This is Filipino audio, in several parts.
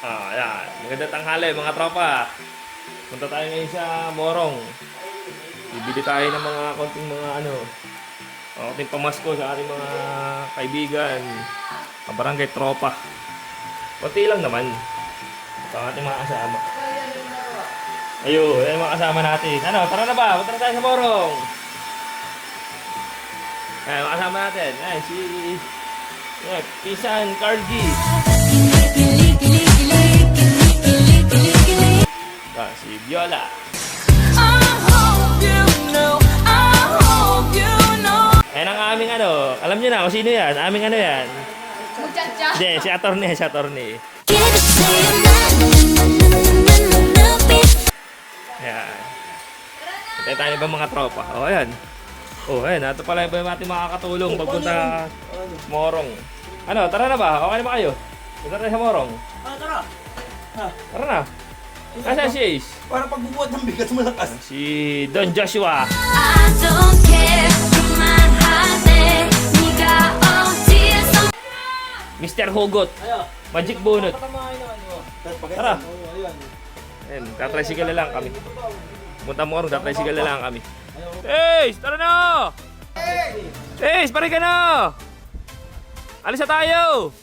Ayan. Magandang tanghali mga tropa. Punta tayo ngayon sa Morong. Bibili tayo ng mga konting mga konting pamasko sa ating mga kaibigan. Kabarangay tropa. Konti lang naman. Ito ang ating mga kasama. Ayun, yung mga kasama natin. Tara na ba? Punta na tayo sa Morong. Ayan, mga kasama natin. Ayan, si Pisan Cargi. Si Viola. Ayan ang aming alam nyo na kung sino yan. Aming yan. Hindi, si attorney. Ayan. Tayo tayo ba mga tropa? Ayan. Ayan. Ito pala yung ating makakatulong pagpunta Morong. Tara na ba? Okay na ba kayo? Punta tayo sa Morong. Tara. Tara na. Asan si Ace? Para pagbubuhat ng bigat malakas. Si Don Joshua. I don't care, my heart Mr. Hugot. Magic Bunot. Tara. Ayan, tatricycle na lang kami. Punta mo tatricycle na lang kami. Ace, tara na! Ace, pare ka na! Alis na tayo!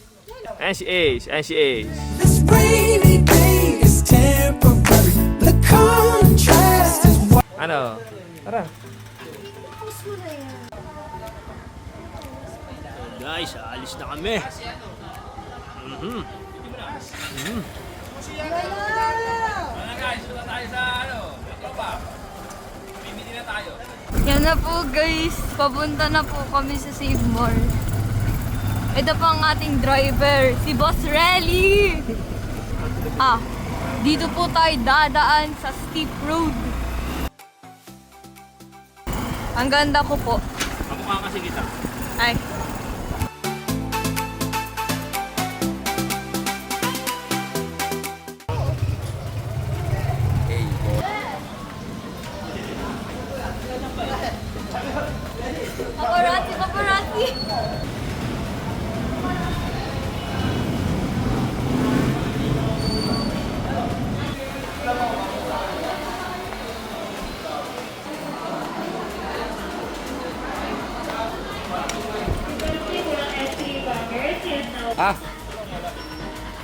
Ayan si Ace. This rainy day is temporary. The contrast is what. Tara. Guys, alis na kami. Guys, punta tayo sa tropa. Bibili na tayo. Yan na po guys, papunta na po kami sa Save More. Ito po ang ating driver, si Boss Relly. Dito po tayo dadaan sa steep road. Ang ganda ko po. Kamukha kasi kita. Ay. Paparazzi.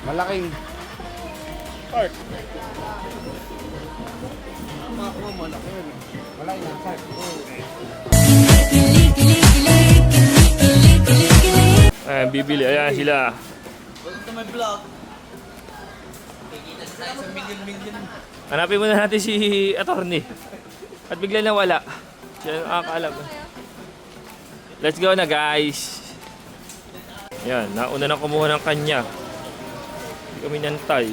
Malaking Cart. malaki na cart. Ayan, bibili. Ayan sila. Welcome to my vlog. Kikita sa tayo sa million. Hanapin muna natin si attorney. At bigla na wala. Siya ang nakakaalam. Let's go na guys. Ayan, nauna na kumuha ng kanya. Hindi kami nantay.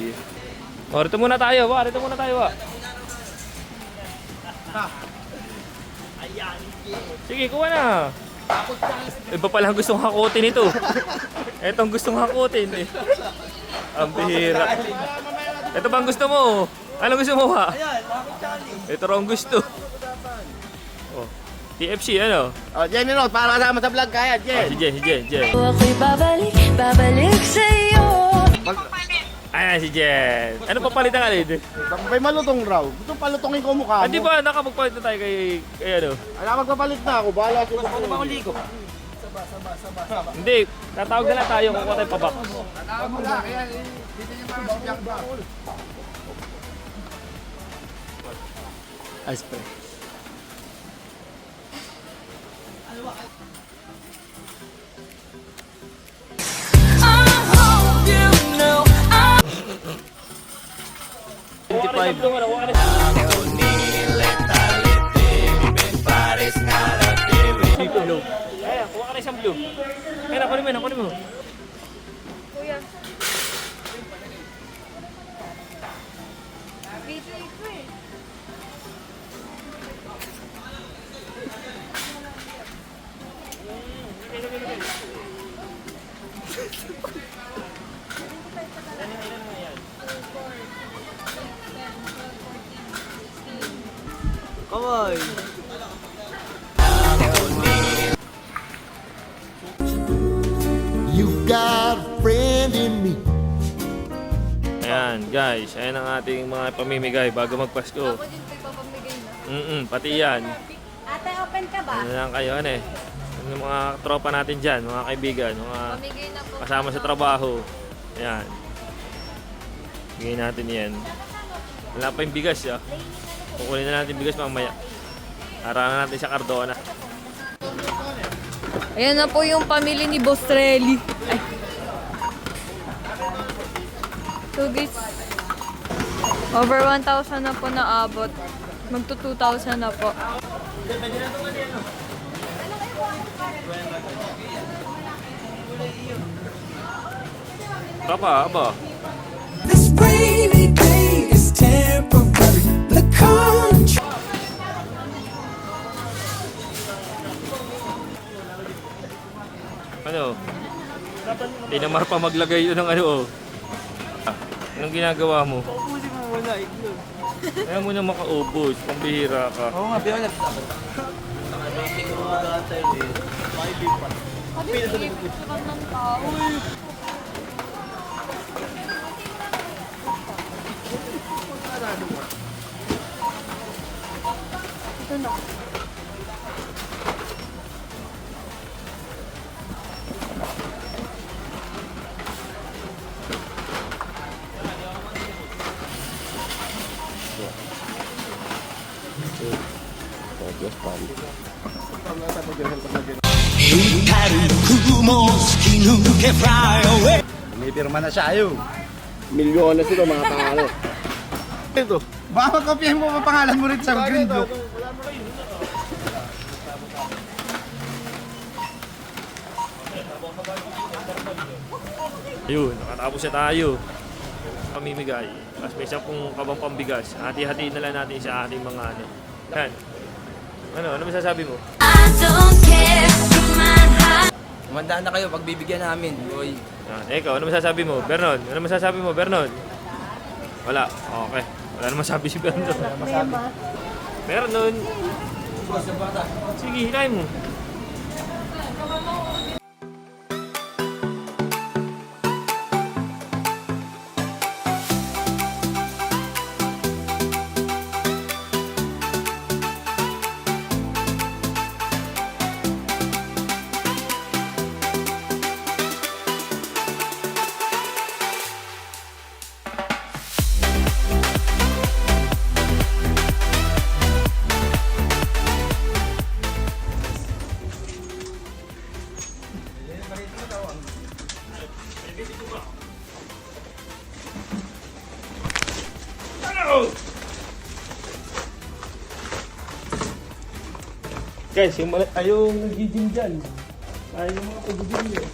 Rito muna tayo ba? Sige, kuha na. Iba palang gustong hakutin ito. Etong gustong hakutin eh. Ang bihira. Ito bang gusto mo? Anong gusto mo ha? Ito raw ang gusto. TFC Jenny Rod, para kasama sa vlog kaya, Jen. Si Jen. Ako'y babalik sa'yo. Ayan si Jen. Ano papalitan ka rin? May malutong raw. Gusto palutongin ko mukha mo. Hindi ba nakapagpalit na tayo kay Magpapalit na ako. Bahala ako. Ano ba ligo? Hindi, tatawag na lang tayo kung tayo pabak. Tatawag mo na. Kaya dito niya parang si Jack Bra. Aspre. Blue. Ayan, kuha ka na isang blue. Ayan, kunin mo. Kuya. Dito ito eh. Kawai. You got a friend in me. Ayan, guys. Ayan ang ating mga pamimigay bago magpasko. Ako din po ipapamigay na. Pati yan. Ate, open ka ba? Ano lang kayo, ano eh. Yung mga tropa natin dyan, mga kaibigan, mga Pamigay na po. kasama sa trabaho. Ayan. Bigyan natin yan. Wala pa yung bigas, ya. Kukunin na natin yung bigas mamaya. Harangan natin sa Cardona. Ayan na po yung pamilya ni Boss Relly. Ay. So guys, over 1,000 na po naabot. Magto 2,000 na po. Tropa, aba. This rainy day is temporary. The contrast. Ano? Tinamar pa maglagay yun ng ano, oh. Anong ginagawa mo? Ubusin mo muna, iglog. Kaya mo na makaubos, pambihira ka. Oo nga, biyo na. Ito na. Umipirma na siya, ayaw. Milyon na sila mga tao. Ito. Baka kopyahin mo pa pangalan mo rin sa green book. Ayun, nakatapos na tayo. Pamimigay. Mas may isang pong kabang pambigas. Hati-hati na lang natin sa ating mga ano. Yan. Ano masasabi mo? I don't care in my heart. Umandaan na kayo pag bibigyan namin, boy. Ikaw, ano masasabi mo? Bernon, ano masasabi mo, Bernon? Wala. Okay. Wala na masabi si Bernon. Bernon! Sige, hikain mo. Guys, yung nag-gym dyan. Ayaw yung mga pag-gym nyo.